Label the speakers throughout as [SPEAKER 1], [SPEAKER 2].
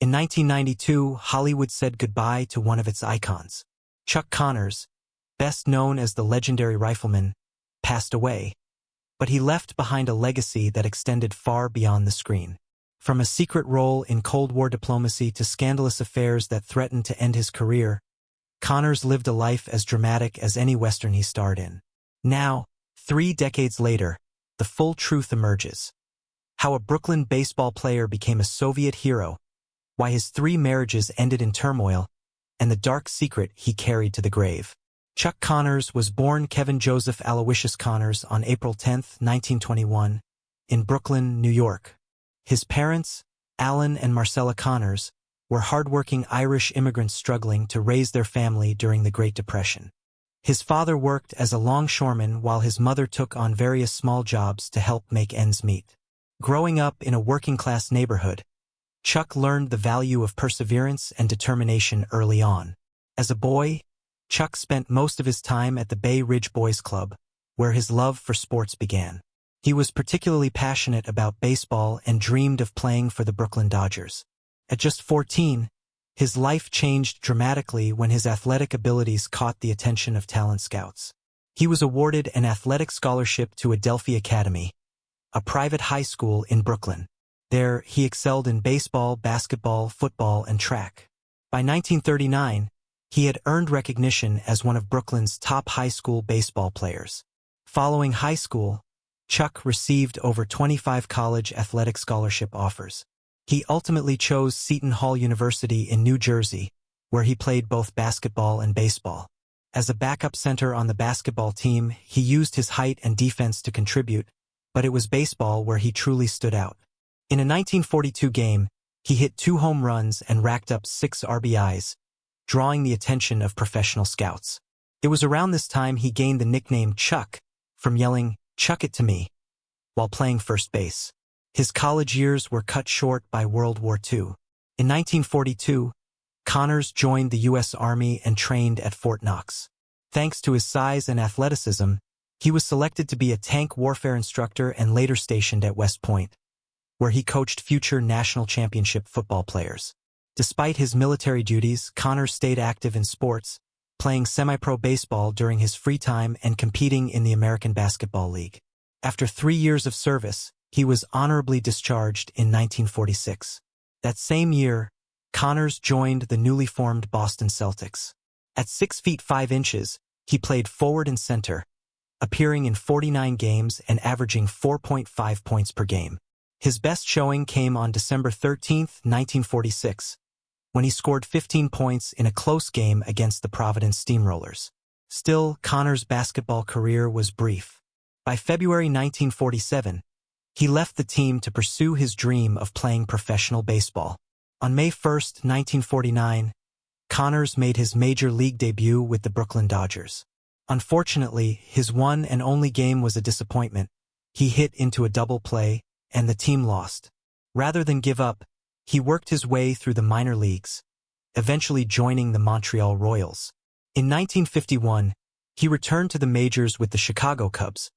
[SPEAKER 1] In 1992, Hollywood said goodbye to one of its icons. Chuck Connors, best known as the legendary Rifleman, passed away, but he left behind a legacy that extended far beyond the screen. From a secret role in Cold War diplomacy to scandalous affairs that threatened to end his career, Connors lived a life as dramatic as any Western he starred in. Now, 3 decades later, the full truth emerges. How a Brooklyn baseball player became a Soviet hero, why his 3 marriages ended in turmoil, and the dark secret he carried to the grave. Chuck Connors was born Kevin Joseph Aloysius Connors on April 10, 1921, in Brooklyn, New York. His parents, Alan and Marcella Connors, were hardworking Irish immigrants struggling to raise their family during the Great Depression. His father worked as a longshoreman while his mother took on various small jobs to help make ends meet. Growing up in a working-class neighborhood, Chuck learned the value of perseverance and determination early on. As a boy, Chuck spent most of his time at the Bay Ridge Boys Club, where his love for sports began. He was particularly passionate about baseball and dreamed of playing for the Brooklyn Dodgers. At just 14, his life changed dramatically when his athletic abilities caught the attention of talent scouts. He was awarded an athletic scholarship to Adelphi Academy, a private high school in Brooklyn. There, he excelled in baseball, basketball, football, and track. By 1939, he had earned recognition as one of Brooklyn's top high school baseball players. Following high school, Chuck received over 25 college athletic scholarship offers. He ultimately chose Seton Hall University in New Jersey, where he played both basketball and baseball. As a backup center on the basketball team, he used his height and defense to contribute, but it was baseball where he truly stood out. In a 1942 game, he hit 2 home runs and racked up 6 RBIs, drawing the attention of professional scouts. It was around this time he gained the nickname Chuck from yelling, "Chuck it to me," while playing first base. His college years were cut short by World War II. In 1942, Connors joined the U.S. Army and trained at Fort Knox. Thanks to his size and athleticism, he was selected to be a tank warfare instructor and later stationed at West Point, where he coached future national championship football players. Despite his military duties, Connors stayed active in sports, playing semi-pro baseball during his free time and competing in the American Basketball League. After 3 years of service, he was honorably discharged in 1946. That same year, Connors joined the newly formed Boston Celtics. At 6 feet 5 inches, he played forward and center, appearing in 49 games and averaging 4.5 points per game. His best showing came on December 13, 1946, when he scored 15 points in a close game against the Providence Steamrollers. Still, Connors' basketball career was brief. By February 1947, he left the team to pursue his dream of playing professional baseball. On May 1, 1949, Connors made his major league debut with the Brooklyn Dodgers. Unfortunately, his one and only game was a disappointment. He hit into a double play, and the team lost. Rather than give up, he worked his way through the minor leagues, eventually joining the Montreal Royals. In 1951, he returned to the majors with the Chicago Cubs,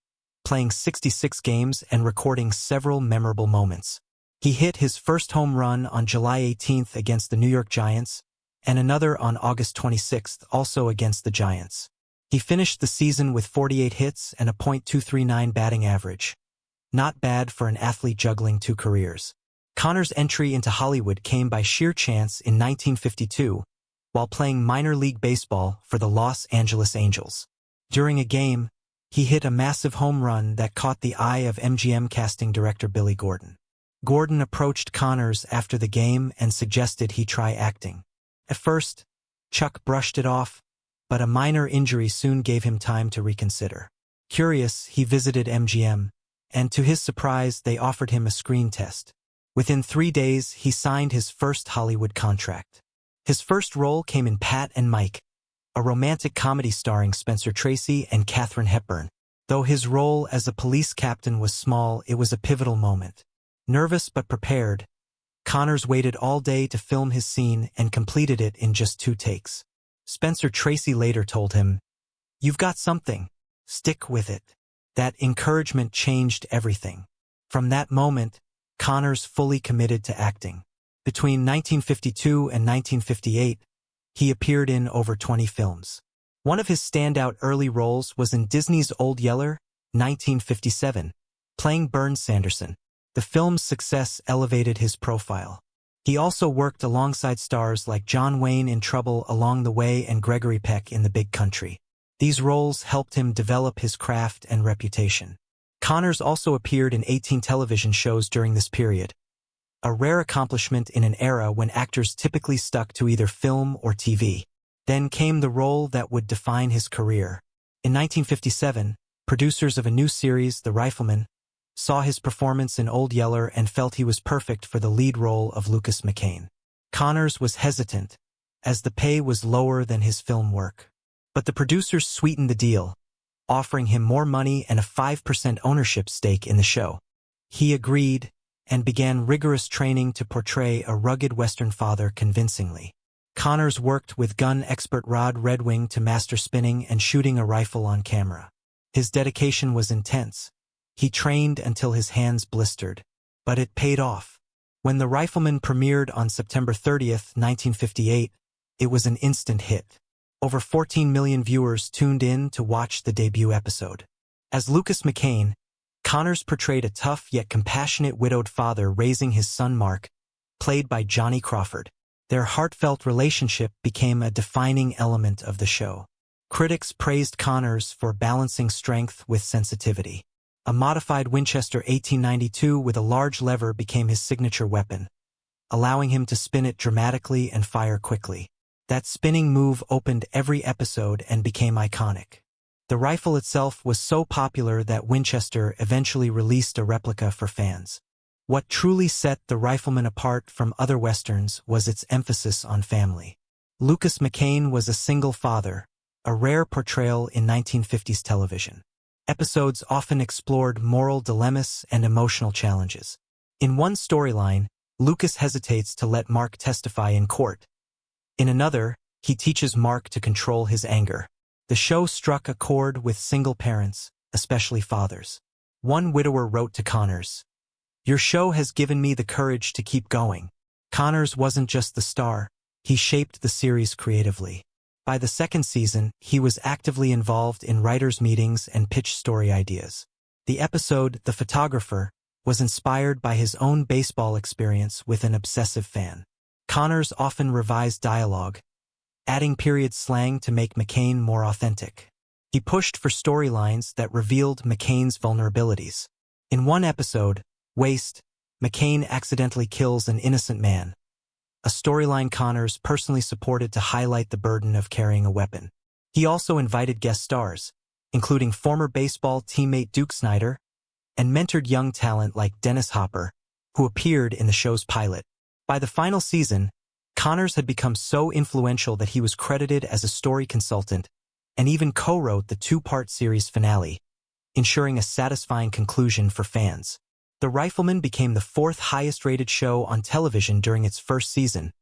[SPEAKER 1] playing 66 games and recording several memorable moments. He hit his first home run on July 18 against the New York Giants, and another on August 26, also against the Giants. He finished the season with 48 hits and a .239 batting average. Not bad for an athlete juggling 2 careers. Connors' entry into Hollywood came by sheer chance in 1952, while playing minor league baseball for the Los Angeles Angels. During a game, he hit a massive home run that caught the eye of MGM casting director Billy Gordon. Gordon approached Connors after the game and suggested he try acting. At first, Chuck brushed it off, but a minor injury soon gave him time to reconsider. Curious, he visited MGM, and to his surprise, they offered him a screen test. Within 3 days, he signed his first Hollywood contract. His first role came in Pat and Mike, a romantic comedy starring Spencer Tracy and Katharine Hepburn. Though his role as a police captain was small, it was a pivotal moment. Nervous but prepared, Connors waited all day to film his scene and completed it in just 2 takes. Spencer Tracy later told him, "You've got something. Stick with it." That encouragement changed everything. From that moment, Connors fully committed to acting. Between 1952 and 1958, he appeared in over 20 films. One of his standout early roles was in Disney's Old Yeller, 1957, playing Bernie Sanderson. The film's success elevated his profile. He also worked alongside stars like John Wayne in Trouble Along the Way and Gregory Peck in The Big Country. These roles helped him develop his craft and reputation. Connors also appeared in 18 television shows during this period, a rare accomplishment in an era when actors typically stuck to either film or TV. Then came the role that would define his career. In 1957, producers of a new series, The Rifleman, saw his performance in Old Yeller and felt he was perfect for the lead role of Lucas McCain. Connors was hesitant, as the pay was lower than his film work. But the producers sweetened the deal, offering him more money and a 5% ownership stake in the show. He agreed and began rigorous training to portray a rugged Western father convincingly. Connors worked with gun expert Rod Redwing to master spinning and shooting a rifle on camera. His dedication was intense. He trained until his hands blistered, but it paid off. When The Rifleman premiered on September 30th, 1958, it was an instant hit. Over 14 million viewers tuned in to watch the debut episode. As Lucas McCain, Connors portrayed a tough yet compassionate widowed father raising his son Mark, played by Johnny Crawford. Their heartfelt relationship became a defining element of the show. Critics praised Connors for balancing strength with sensitivity. A modified Winchester 1892 with a large lever became his signature weapon, allowing him to spin it dramatically and fire quickly. That spinning move opened every episode and became iconic. The rifle itself was so popular that Winchester eventually released a replica for fans. What truly set The Rifleman apart from other westerns was its emphasis on family. Lucas McCain was a single father, a rare portrayal in 1950s television. Episodes often explored moral dilemmas and emotional challenges. In one storyline, Lucas hesitates to let Mark testify in court. In another, he teaches Mark to control his anger. The show struck a chord with single parents, especially fathers. One widower wrote to Connors, "Your show has given me the courage to keep going." Connors wasn't just the star, he shaped the series creatively. By the second season, he was actively involved in writers' meetings and pitched story ideas. The episode, The Photographer, was inspired by his own baseball experience with an obsessive fan. Connors often revised dialogue, adding period slang to make McCain more authentic. He pushed for storylines that revealed McCain's vulnerabilities. In one episode, Waste, McCain accidentally kills an innocent man, a storyline Connors personally supported to highlight the burden of carrying a weapon. He also invited guest stars, including former baseball teammate Duke Snider, and mentored young talent like Dennis Hopper, who appeared in the show's pilot. By the final season, Connors had become so influential that he was credited as a story consultant and even co-wrote the two-part series finale, ensuring a satisfying conclusion for fans. The Rifleman became the fourth highest-rated show on television during its first season,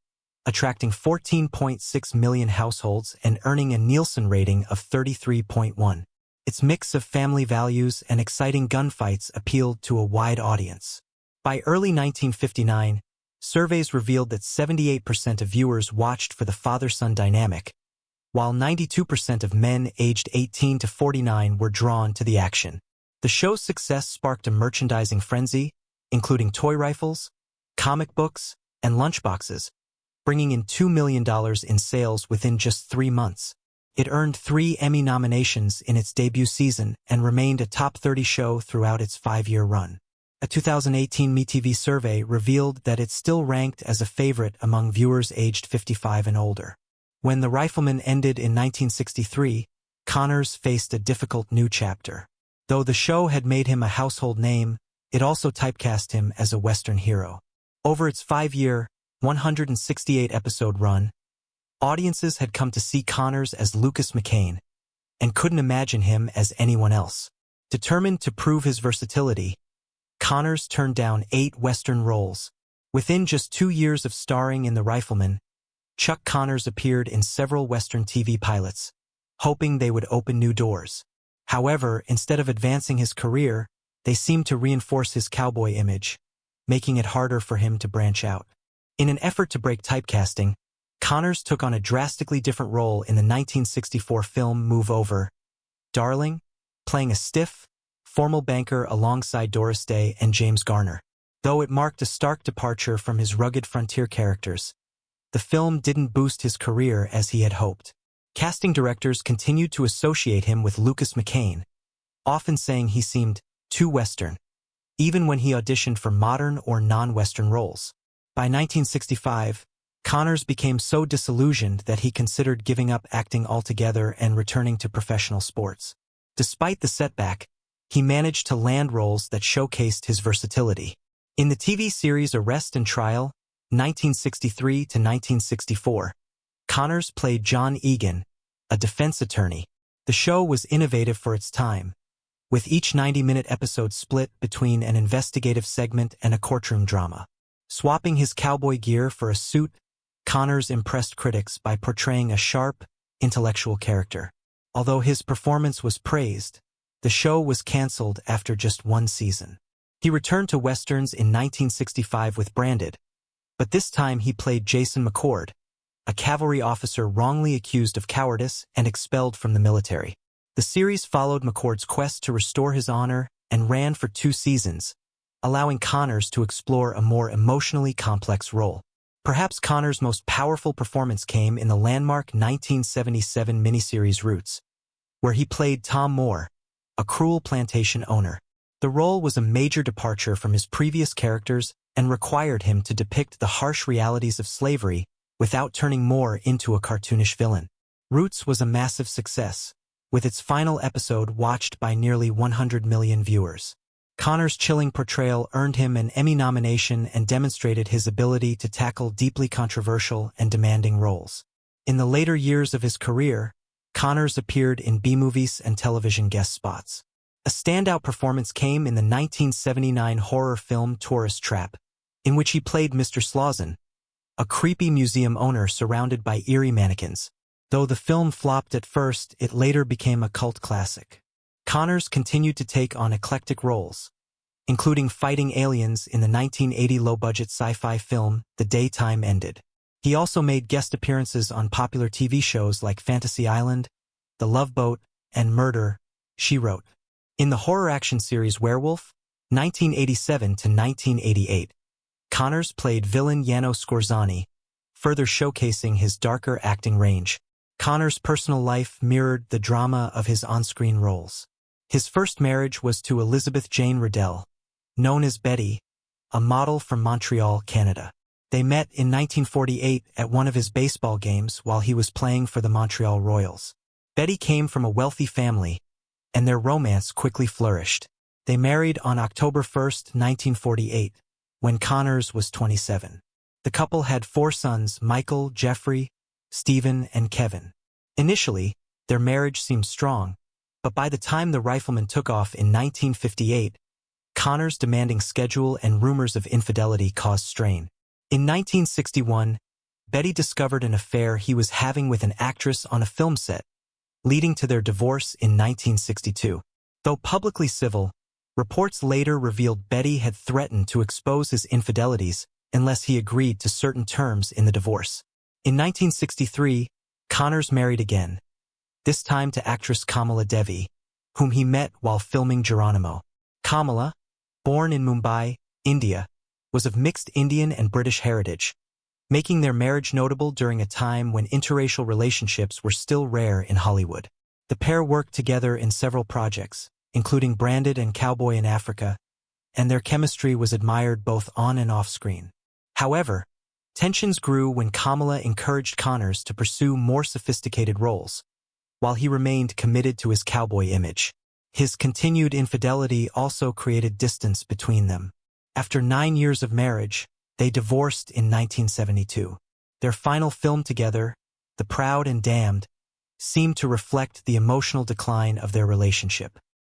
[SPEAKER 1] attracting 14.6 million households and earning a Nielsen rating of 33.1. Its mix of family values and exciting gunfights appealed to a wide audience. By early 1959, surveys revealed that 78% of viewers watched for the father-son dynamic, while 92% of men aged 18 to 49 were drawn to the action. The show's success sparked a merchandising frenzy, including toy rifles, comic books, and lunchboxes, bringing in $2 million in sales within just 3 months. It earned 3 Emmy nominations in its debut season and remained a top 30 show throughout its 5-year run. A 2018 MeTV survey revealed that it still ranked as a favorite among viewers aged 55 and older. When The Rifleman ended in 1963, Connors faced a difficult new chapter. Though the show had made him a household name, it also typecast him as a Western hero. Over its 5-year, 168-episode run, audiences had come to see Connors as Lucas McCain and couldn't imagine him as anyone else. Determined to prove his versatility, Connors turned down 8 Western roles. Within just 2 years of starring in The Rifleman, Chuck Connors appeared in several Western TV pilots, hoping they would open new doors. However, instead of advancing his career, they seemed to reinforce his cowboy image, making it harder for him to branch out. In an effort to break typecasting, Connors took on a drastically different role in the 1964 film Move Over, Darling, playing a stiff, formal banker alongside Doris Day and James Garner. Though it marked a stark departure from his rugged frontier characters, the film didn't boost his career as he had hoped. Casting directors continued to associate him with Lucas McCain, often saying he seemed too Western, even when he auditioned for modern or non-Western roles. By 1965, Connors became so disillusioned that he considered giving up acting altogether and returning to professional sports. Despite the setback, he managed to land roles that showcased his versatility. In the TV series Arrest and Trial, 1963 to 1964, Connors played John Egan, a defense attorney. The show was innovative for its time, with each 90-minute episode split between an investigative segment and a courtroom drama. Swapping his cowboy gear for a suit, Connors impressed critics by portraying a sharp, intellectual character. Although his performance was praised, the show was canceled after just one season. He returned to Westerns in 1965 with Branded, but this time he played Jason McCord, a cavalry officer wrongly accused of cowardice and expelled from the military. The series followed McCord's quest to restore his honor and ran for 2 seasons, allowing Connors to explore a more emotionally complex role. Perhaps Connors' most powerful performance came in the landmark 1977 miniseries Roots, where he played Tom Moore, a cruel plantation owner. The role was a major departure from his previous characters and required him to depict the harsh realities of slavery without turning Moore into a cartoonish villain. Roots was a massive success, with its final episode watched by nearly 100 million viewers. Connors' chilling portrayal earned him an Emmy nomination and demonstrated his ability to tackle deeply controversial and demanding roles. In the later years of his career, Connors appeared in B-movies and television guest spots. A standout performance came in the 1979 horror film Tourist Trap, in which he played Mr. Slauson, a creepy museum owner surrounded by eerie mannequins. Though the film flopped at first, it later became a cult classic. Connors continued to take on eclectic roles, including fighting aliens in the 1980 low-budget sci-fi film The Day Time Ended. He also made guest appearances on popular TV shows like Fantasy Island, The Love Boat, and Murder, She Wrote. In the horror action series Werewolf, 1987 to 1988, Connors played villain Yano Scorzani, further showcasing his darker acting range. Connors' personal life mirrored the drama of his on-screen roles. His first marriage was to Elizabeth Jane Riddell, known as Betty, a model from Montreal, Canada. They met in 1948 at one of his baseball games while he was playing for the Montreal Royals. Betty came from a wealthy family, and their romance quickly flourished. They married on October 1, 1948, when Connors was 27. The couple had 4 sons, Michael, Jeffrey, Stephen, and Kevin. Initially, their marriage seemed strong, but by the time The Rifleman took off in 1958, Connors' demanding schedule and rumors of infidelity caused strain. In 1961, Betty discovered an affair he was having with an actress on a film set, leading to their divorce in 1962. Though publicly civil, reports later revealed Betty had threatened to expose his infidelities unless he agreed to certain terms in the divorce. In 1963, Connors married again, this time to actress Kamala Devi, whom he met while filming Geronimo. Kamala, born in Mumbai, India, was of mixed Indian and British heritage, making their marriage notable during a time when interracial relationships were still rare in Hollywood. The pair worked together in several projects, including Branded and Cowboy in Africa, and their chemistry was admired both on and off screen. However, tensions grew when Kamala encouraged Connors to pursue more sophisticated roles, while he remained committed to his cowboy image. His continued infidelity also created distance between them. After 9 years of marriage, they divorced in 1972. Their final film together, The Proud and Damned, seemed to reflect the emotional decline of their relationship.